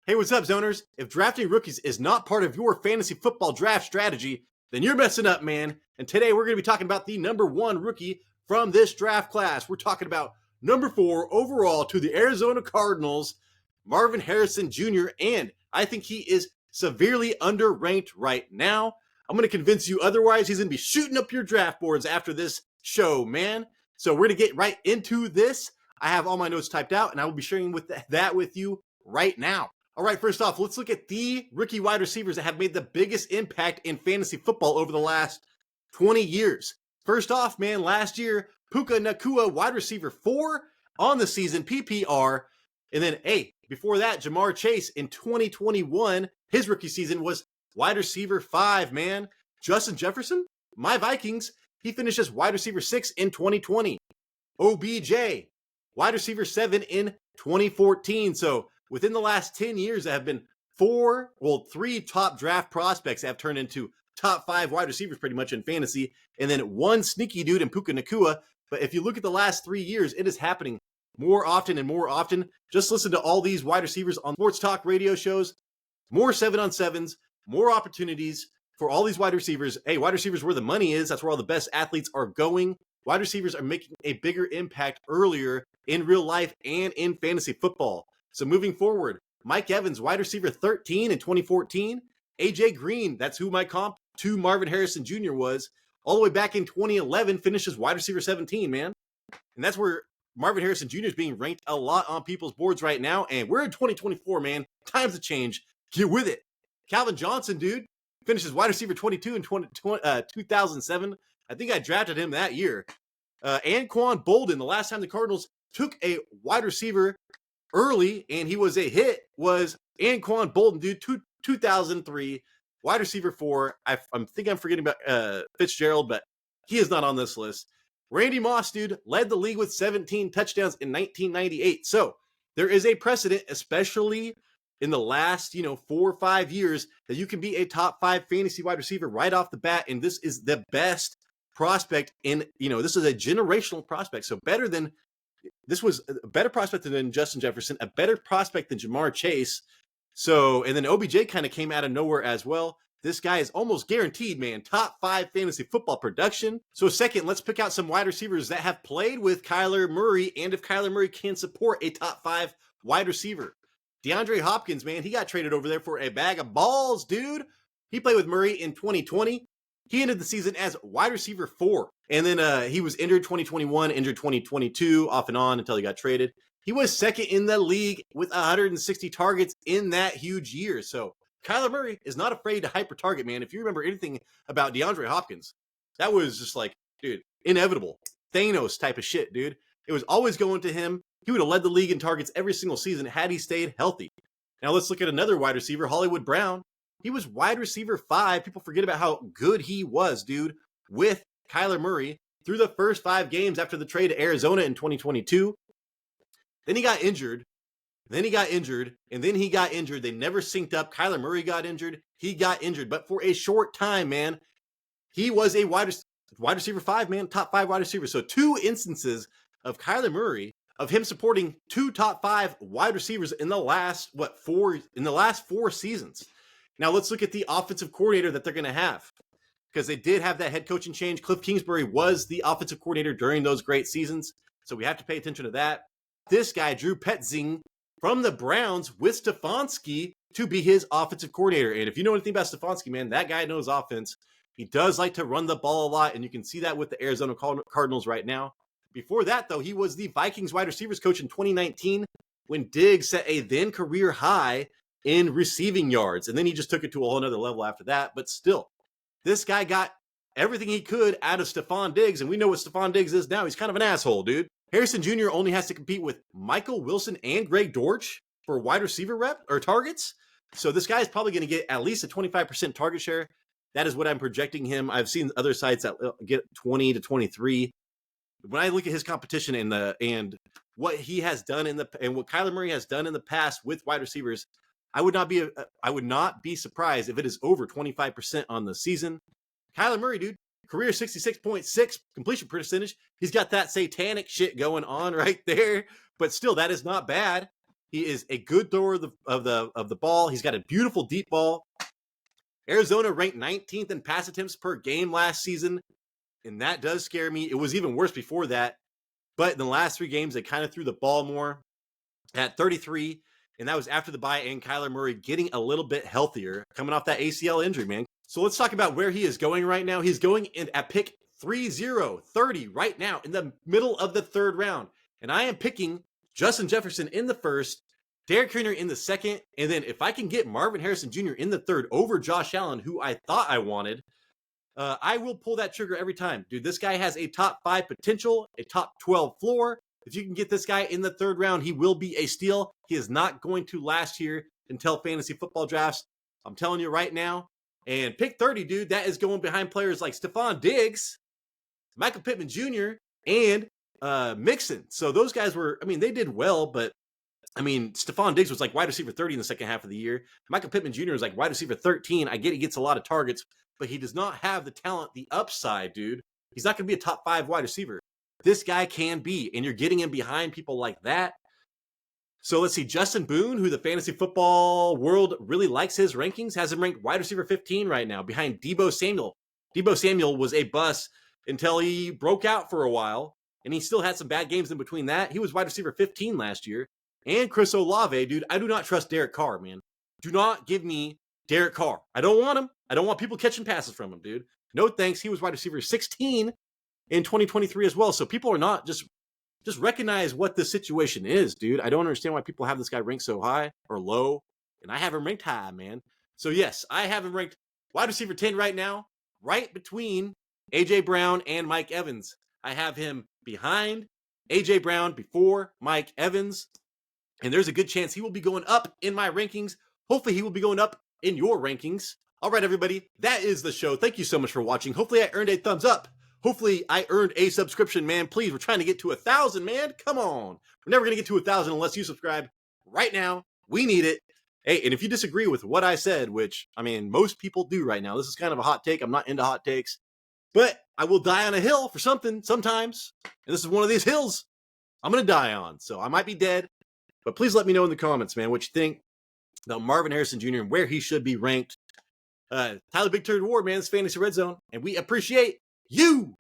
Hey, what's up, zoners? If drafting rookies is not part of your fantasy football draft strategy, then you're messing up, man. And today we're going to be talking about the number one rookie from this draft class. We're talking about number 4 overall to the Arizona Cardinals, Marvin Harrison Jr., and I think he is severely underranked right now. I'm going to convince you otherwise. He's going to be shooting up your draft boards after this show, man. So we're going to get right into this. I have all my notes typed out, and I will be sharing that with you right now. All right, first off, let's look at the rookie wide receivers that have made the biggest impact in fantasy football over the last 20 years. First off, man, last year, Puka Nacua, wide receiver 4 on the season, PPR. And then, before that, Jamar Chase in 2021, his rookie season was wide receiver 5, man. Justin Jefferson, my Vikings, he finished as wide receiver 6 in 2020. OBJ, wide receiver 7 in 2014. So within the last 10 years, there have been 3 top draft prospects that have turned into top 5 wide receivers pretty much in fantasy, and then 1 sneaky dude in Puka Nacua. But if you look at the last 3 years, it is happening more often and more often. Just listen to all these wide receivers on sports talk radio shows. More 7-on-7s, more opportunities for all these wide receivers. Hey, wide receivers where the money is. That's where all the best athletes are going. Wide receivers are making a bigger impact earlier in real life and in fantasy football. So moving forward, Mike Evans, wide receiver 13 in 2014. AJ Green, that's who my comp to Marvin Harrison Jr. was. All the way back in 2011, finishes wide receiver 17, man. And that's where Marvin Harrison Jr. is being ranked a lot on people's boards right now. And we're in 2024, man. Times have changed. Get with it. Calvin Johnson, dude, finishes wide receiver 22 in 2007. I think I drafted him that year. Anquan Bolden, the last time the Cardinals took a wide receiver early and he was a hit, was Anquan Bolden, dude, 2003, wide receiver 4. I think I'm forgetting about Fitzgerald, but he is not on this list. Randy Moss, dude, led the league with 17 touchdowns in 1998. So there is a precedent, especially in the last, 4 or 5 years, that you can be a top 5 fantasy wide receiver right off the bat. And this is the best prospect in, this is a generational prospect. So this was a better prospect than Justin Jefferson, a better prospect than Jamar Chase. So, and then OBJ kind of came out of nowhere as well. This guy is almost guaranteed, man, top 5 fantasy football production. So second, let's pick out some wide receivers that have played with Kyler Murray, and if Kyler Murray can support a top 5 wide receiver. DeAndre Hopkins, man, he got traded over there for a bag of balls, dude. He played with Murray in 2020. He ended the season as wide receiver 4. And then he was injured 2021, injured 2022, off and on until he got traded. He was second in the league with 160 targets in that huge year. So Kyler Murray is not afraid to hyper target, man. If you remember anything about DeAndre Hopkins, that was just like, dude, inevitable. Thanos type of shit, dude. It was always going to him. He would have led the league in targets every single season had he stayed healthy. Now let's look at another wide receiver, Hollywood Brown. He was wide receiver 5. People forget about how good he was, dude, with Kyler Murray through the first 5 games after the trade to Arizona in 2022. Then he got injured. And then he got injured. They never synced up. Kyler Murray got injured. He got injured. But for a short time, man, he was a wide receiver 5, man, top 5 wide receiver. So 2 instances of Kyler Murray, of him supporting 2 top 5 wide receivers in the last, 4 seasons. Now let's look at the offensive coordinator that they're going to have, because they did have that head coaching change. Cliff Kingsbury was the offensive coordinator during those great seasons, so we have to pay attention to that. This guy, Drew Petzing, from the Browns with Stefanski to be his offensive coordinator. And if you know anything about Stefanski, man, that guy knows offense. He does like to run the ball a lot, and you can see that with the Arizona Cardinals right now. Before that, though, he was the Vikings wide receivers coach in 2019 when Diggs set a then career high in receiving yards. And then he just took it to a whole nother level after that. But still, this guy got everything he could out of Stephon Diggs. And we know what Stephon Diggs is now. He's kind of an asshole, dude. Harrison Jr. only has to compete with Michael Wilson and Greg Dortch for wide receiver targets. So this guy is probably going to get at least a 25% target share. That is what I'm projecting him. I've seen other sites that get 20 to 23. When I look at his competition and what he has done and what Kyler Murray has done in the past with wide receivers, I would not be surprised if it is over 25% on the season. Kyler Murray, dude, career 66.6 completion percentage. He's got that satanic shit going on right there, but still, that is not bad. He is a good thrower of the ball. He's got a beautiful deep ball. Arizona ranked 19th in pass attempts per game last season, and that does scare me. It was even worse before that, but in the last 3 games, they kind of threw the ball more at 33, and that was after the bye and Kyler Murray getting a little bit healthier, coming off that ACL injury, man. So let's talk about where he is going right now. He's going in at pick 30 right now in the middle of the 3rd round, and I am picking Justin Jefferson in the 1st, Derek Henry in the 2nd, and then if I can get Marvin Harrison Jr. in the 3rd over Josh Allen, who I thought I wanted, I will pull that trigger every time. Dude, this guy has a top 5 potential, a top 12 floor. If you can get this guy in the 3rd round, he will be a steal. He is not going to last here until fantasy football drafts. I'm telling you right now. And pick 30, dude, that is going behind players like Stephon Diggs, Michael Pittman Jr., and Mixon. So those guys were, they did well, but Stephon Diggs was like wide receiver 30 in the second half of the year. Michael Pittman Jr. is like wide receiver 13. I get he gets a lot of targets, but he does not have the talent, the upside, dude. He's not going to be a top 5 wide receiver. This guy can be, and you're getting him behind people like that. So let's see, Justin Boone, who the fantasy football world really likes his rankings, has him ranked wide receiver 15 right now, behind Deebo Samuel. Deebo Samuel was a bust until he broke out for a while, and he still had some bad games in between that. He was wide receiver 15 last year. And Chris Olave, dude, I do not trust Derek Carr, man. Do not give me Derek Carr. I don't want him. I don't want people catching passes from him, dude. No thanks. He was wide receiver 16 in 2023 as well. So people are not just recognize what the situation is, dude. I don't understand why people have this guy ranked so high or low, and I have him ranked high, man. So yes, I have him ranked wide receiver 10 right now, right between A.J. Brown and Mike Evans. I have him behind A.J. Brown, before Mike Evans, and there's a good chance he will be going up in my rankings. Hopefully he will be going up in your rankings. All right, everybody, that is the show. Thank you so much for watching. Hopefully I earned a thumbs up. Hopefully I earned a subscription, man. Please, we're trying to get to 1,000, man. Come on. We're never going to get to 1,000 unless you subscribe right now. We need it. Hey, and if you disagree with what I said, which, most people do right now, this is kind of a hot take. I'm not into hot takes, but I will die on a hill for something sometimes. And this is one of these hills I'm going to die on. So I might be dead, but please let me know in the comments, man, what you think about Marvin Harrison Jr. and where he should be ranked. Tyler Big Turd Ward, man, it's Fantasy Red Zone, and we appreciate you.